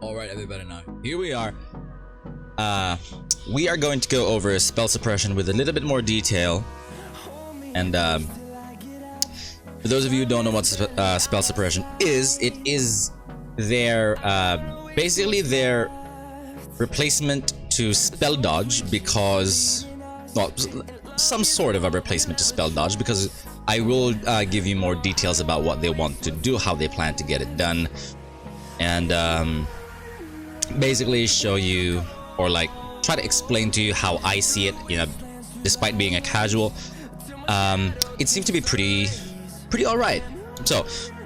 Alright everybody, now here we are. We are going to go over spell suppression with a little bit more detail. And for those of you who don't know what spell suppression is, it is their basically their replacement to spell dodge, because, well, some sort of a replacement to spell dodge, because I will give you more details about what they want to do, how they plan to get it done, and basically show you, or like try to explain to you how I see it. You know, despite being a casual, it seemed to be pretty alright. So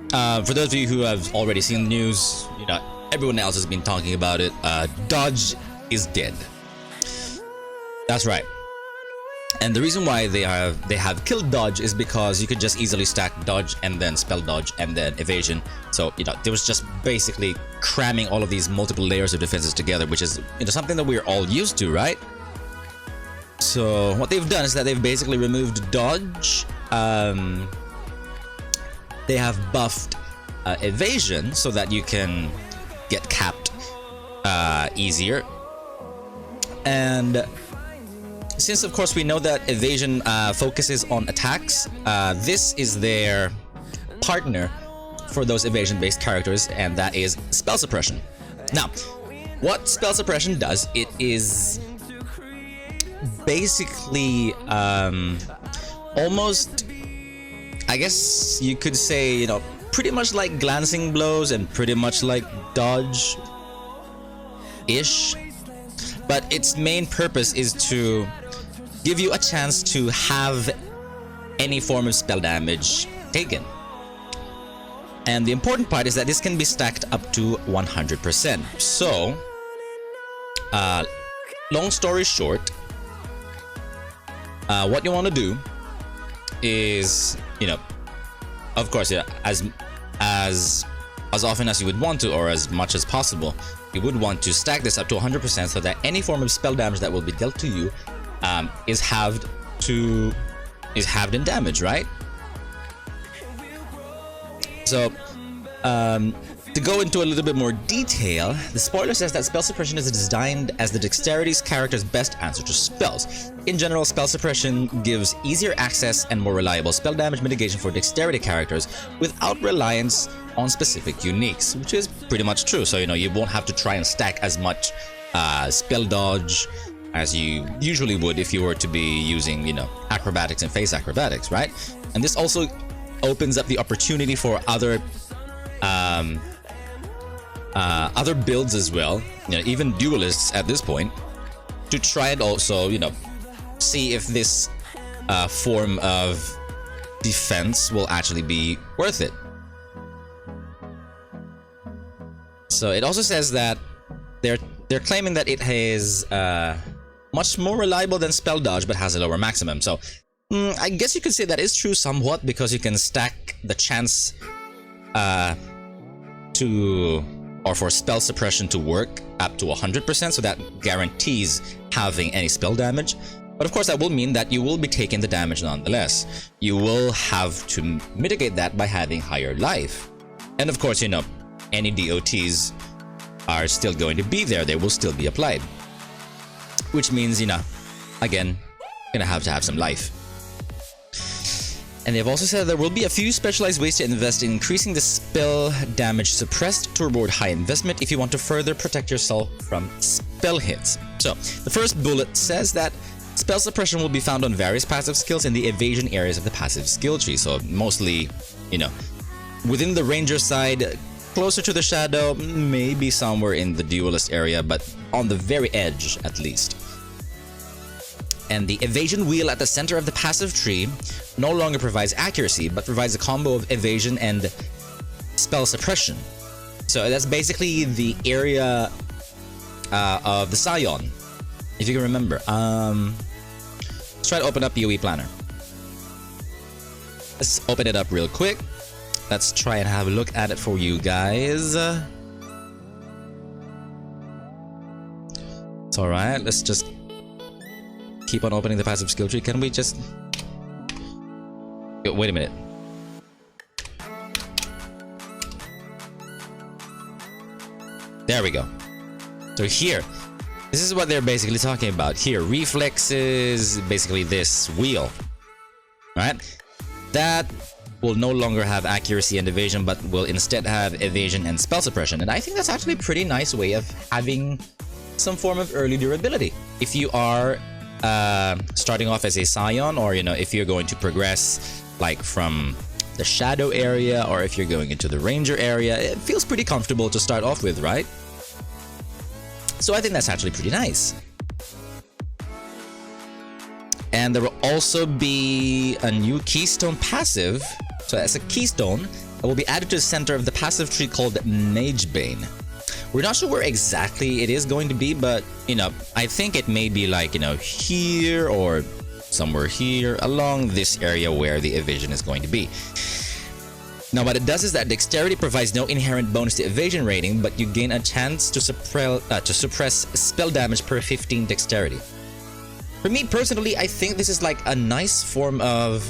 for those of you who have already seen the news, you know, everyone else has been talking about it. Dodge is dead. That's right. And the reason why they have killed dodge is because you could just easily stack dodge and then spell dodge and then evasion. So, you know, there was just basically cramming all of these multiple layers of defenses together, which is, you know, something that we're all used to, right? So what they've done is that they've basically removed dodge. They have buffed evasion so that you can get capped easier. And since of course we know that evasion focuses on attacks, this is their partner for those evasion based characters, and that is spell suppression. Now what spell suppression does, it is basically almost, I guess you could say, you know, pretty much like glancing blows and pretty much like dodge ish, but its main purpose is to give you a chance to have any form of spell damage taken. And the important part is that this can be stacked up to 100%. So long story short, what you want to do is, you know, of course, yeah, as often as you would want to, or as much as possible, you would want to stack this up to 100% so that any form of spell damage that will be dealt to you is halved in damage, right? So to go into a little bit more detail, the spoiler says that spell suppression is designed as the dexterity's character's best answer to spells. In general, spell suppression gives easier access and more reliable spell damage mitigation for dexterity characters without reliance on specific uniques, which is pretty much true. So, you know, you won't have to try and stack as much spell dodge as you usually would if you were to be using, you know, acrobatics and phase acrobatics, right? And this also opens up the opportunity for other builds as well, you know, even duelists at this point, to try and also, you know, see if this form of defense will actually be worth it. So it also says that they're claiming that it is much more reliable than spell dodge, but has a lower maximum. So I guess you could say that is true somewhat, because you can stack the chance for spell suppression to work up to 100%, so that guarantees having any spell damage. But of course that will mean that you will be taking the damage nonetheless. You will have to mitigate that by having higher life. And of course, you know, any DOTs are still going to be there. They will still be applied, which means, you know, again, you're gonna have to have some life. And they've also said there will be a few specialized ways to invest in increasing the spell damage suppressed to reward high investment if you want to further protect yourself from spell hits. So the first bullet says that spell suppression will be found on various passive skills in the evasion areas of the passive skill tree. So mostly, you know, within the ranger side, closer to the shadow, maybe somewhere in the duelist area, but on the very edge at least. And the evasion wheel at the center of the passive tree no longer provides accuracy, but provides a combo of evasion and spell suppression. So that's basically the area of the Scion, if you can remember. Let's try to open up PoE Planner. Let's open it up real quick. Let's try and have a look at it for you guys. It's alright, let's just keep on opening the passive skill tree. Can we just... Wait a minute. There we go. So here, this is what they're basically talking about. Here, reflexes, basically this wheel, right? That will no longer have accuracy and evasion, but will instead have evasion and spell suppression. And I think that's actually a pretty nice way of having some form of early durability. If you are starting off as a Scion, or, you know, if you're going to progress like from the shadow area, or if you're going into the ranger area, it feels pretty comfortable to start off with, right? So I think that's actually pretty nice. And there will also be a new keystone passive. So as a keystone that will be added to the center of the passive tree called Magebane. We're not sure where exactly it is going to be, but, you know, I think it may be like, you know, here or somewhere here along this area where the evasion is going to be. Now what it does is that dexterity provides no inherent bonus to evasion rating, but you gain a chance to suppress spell damage per 15 dexterity. For me personally, I think this is like a nice form of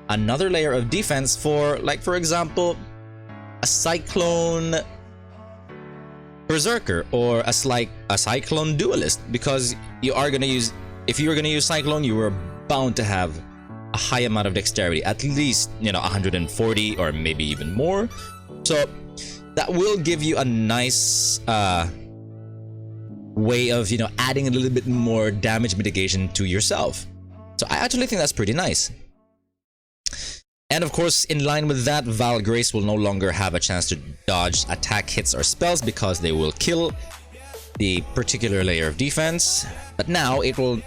another layer of defense for, like, for example, a Cyclone Berserker or a Cyclone Duelist, because you are going to use, if you were going to use Cyclone, you were bound to have a high amount of dexterity, at least, you know, 140 or maybe even more. So that will give you a nice way of, you know, adding a little bit more damage mitigation to yourself. So I actually think that's pretty nice. And of course, in line with that, Vaal Grace will no longer have a chance to dodge attack hits or spells because they will kill the particular layer of defense. But now it will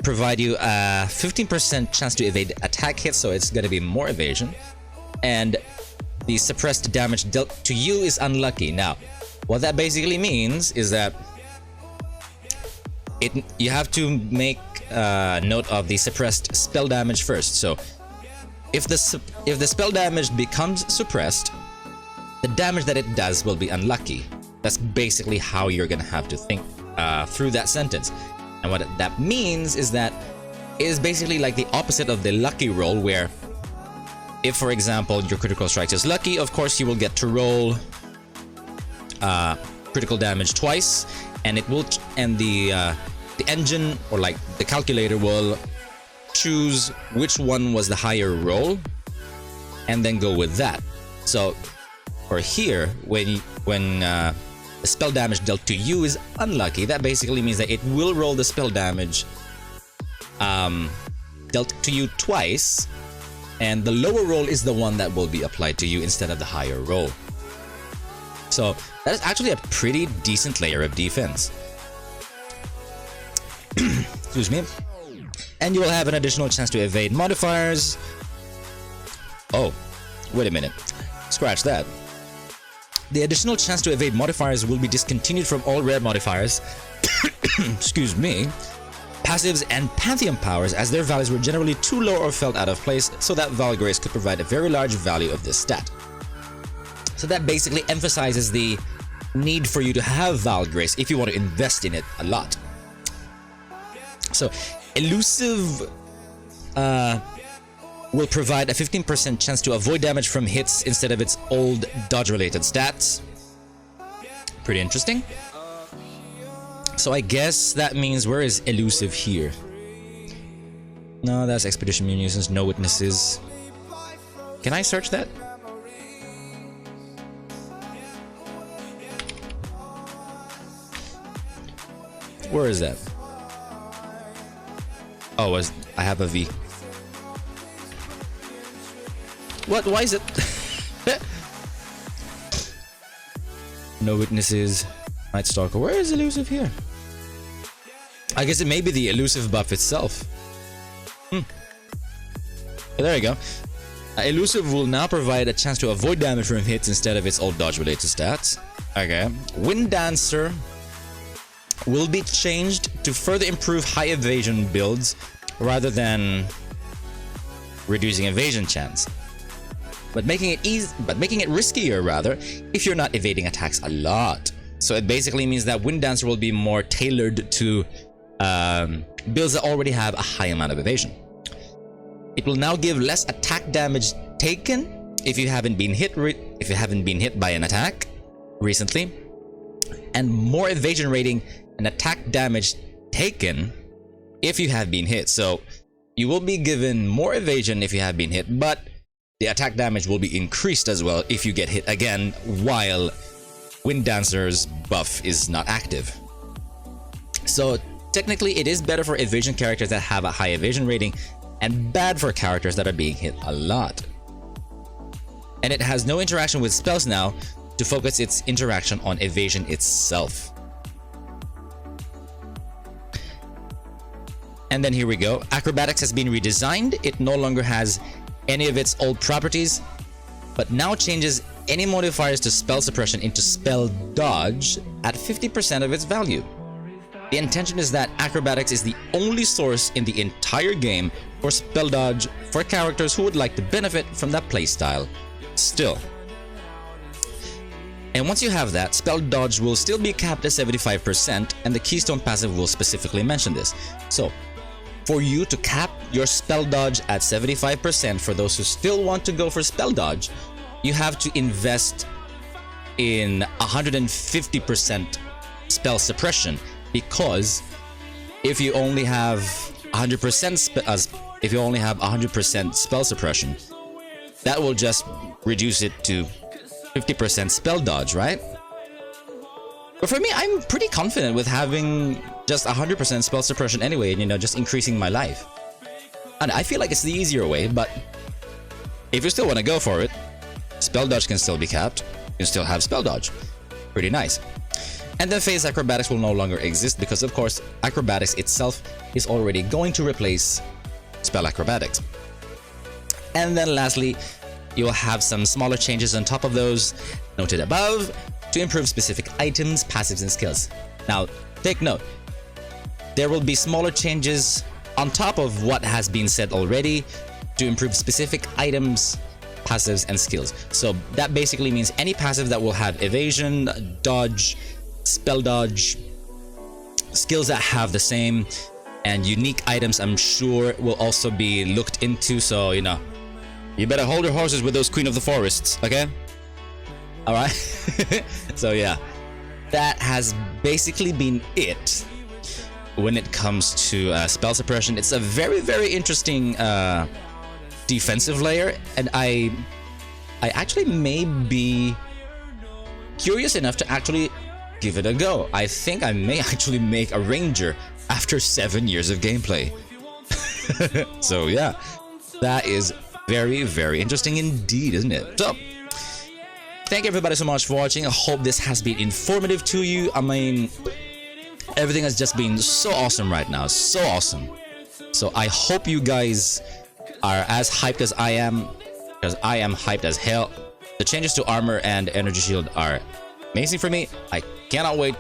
provide you a 15% chance to evade attack hits, so it's going to be more evasion. And the suppressed damage dealt to you is unlucky. Now, what that basically means is that you have to make note of the suppressed spell damage first. So if the spell damage becomes suppressed, the damage that it does will be unlucky. That's basically how you're gonna have to think through that sentence. And what that means is that it is basically like the opposite of the lucky roll, where if, for example, your critical strike is lucky, of course you will get to roll critical damage twice, and it will, and the engine, or like the calculator, will choose which one was the higher roll and then go with that. So for here, when the spell damage dealt to you is unlucky, that basically means that it will roll the spell damage dealt to you twice, and the lower roll is the one that will be applied to you instead of the higher roll. So that is actually a pretty decent layer of defense. Excuse me. And you will have an additional chance to evade modifiers. Oh, wait a minute. Scratch that. The additional chance to evade modifiers will be discontinued from all rare modifiers, excuse me, passives and Pantheon powers, as their values were generally too low or felt out of place, so that Vaal Grace could provide a very large value of this stat. So that basically emphasizes the need for you to have Vaal Grace if you want to invest in it a lot. So Elusive will provide a 15% chance to avoid damage from hits instead of its old dodge-related stats. Pretty interesting. So I guess that means, where is Elusive here? No, that's Expedition Munitions, no witnesses. Can I search that? Where is that? Oh, I have a V. What? Why is it? No witnesses. Night Stalker. Where is Elusive here? I guess it may be the Elusive buff itself. There you go. Elusive will now provide a chance to avoid damage from hits instead of its old dodge-related stats. Okay. Wind Dancer will be changed to further improve high evasion builds rather than reducing evasion chance, but making it riskier rather if you're not evading attacks a lot. So it basically means that Wind Dancer will be more tailored to builds that already have a high amount of evasion. It will now give less attack damage taken if you haven't been hit by an attack recently. and more evasion rating and attack damage taken if you have been hit. So you will be given more evasion if you have been hit, but the attack damage will be increased as well if you get hit again while Wind Dancer's buff is not active. So technically it is better for evasion characters that have a high evasion rating and bad for characters that are being hit a lot. And it has no interaction with spells now to focus its interaction on evasion itself. And then here we go. Acrobatics has been redesigned. It no longer has any of its old properties, but now changes any modifiers to spell suppression into spell dodge at 50% of its value. The intention is that acrobatics is the only source in the entire game for spell dodge for characters who would like to benefit from that playstyle still. And once you have that, spell dodge will still be capped at 75%, and the Keystone passive will specifically mention this. So for you to cap your spell dodge at 75%, for those who still want to go for spell dodge, you have to invest in 150% spell suppression, because if you only have 100% spell suppression, that will just reduce it to 50% spell dodge, right? But for me, I'm pretty confident with having just 100% spell suppression anyway, and, you know, just increasing my life. And I feel like it's the easier way, but if you still want to go for it, spell dodge can still be capped. You can still have spell dodge. Pretty nice. And then Phase Acrobatics will no longer exist because, of course, Acrobatics itself is already going to replace Spell Acrobatics. And then lastly, you'll have some smaller changes on top of those noted above to improve specific items, passives, and skills. Now, take note, there will be smaller changes on top of what has been said already to improve specific items, passives, and skills. So that basically means any passive that will have evasion, dodge, spell dodge, skills that have the same, and unique items, I'm sure will also be looked into. So, you know, you better hold your horses with those Queen of the Forests, okay? Alright? So yeah, that has basically been it when it comes to spell suppression. It's a very, very interesting defensive layer, and I actually may be curious enough to actually give it a go. I think I may actually make a ranger after 7 years of gameplay. So yeah, that is very, very interesting indeed, isn't it? So thank everybody so much for watching. I hope this has been informative to you. I mean, everything has just been so awesome right now, so awesome. So I hope you guys are as hyped as I am, because I am hyped as hell. The changes to armor and energy shield are amazing for me. I cannot wait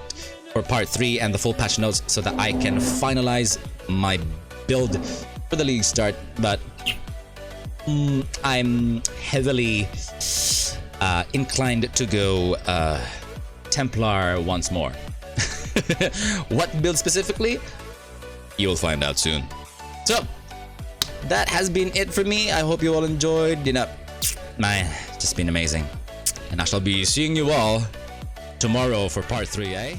for part 3 and the full patch notes so that I can finalize my build for the league start. But I'm heavily inclined to go Templar once more. What build specifically? You'll find out soon. So that has been it for me. I hope you all enjoyed. You know, man, it's just been amazing. And I shall be seeing you all tomorrow for part 3, eh?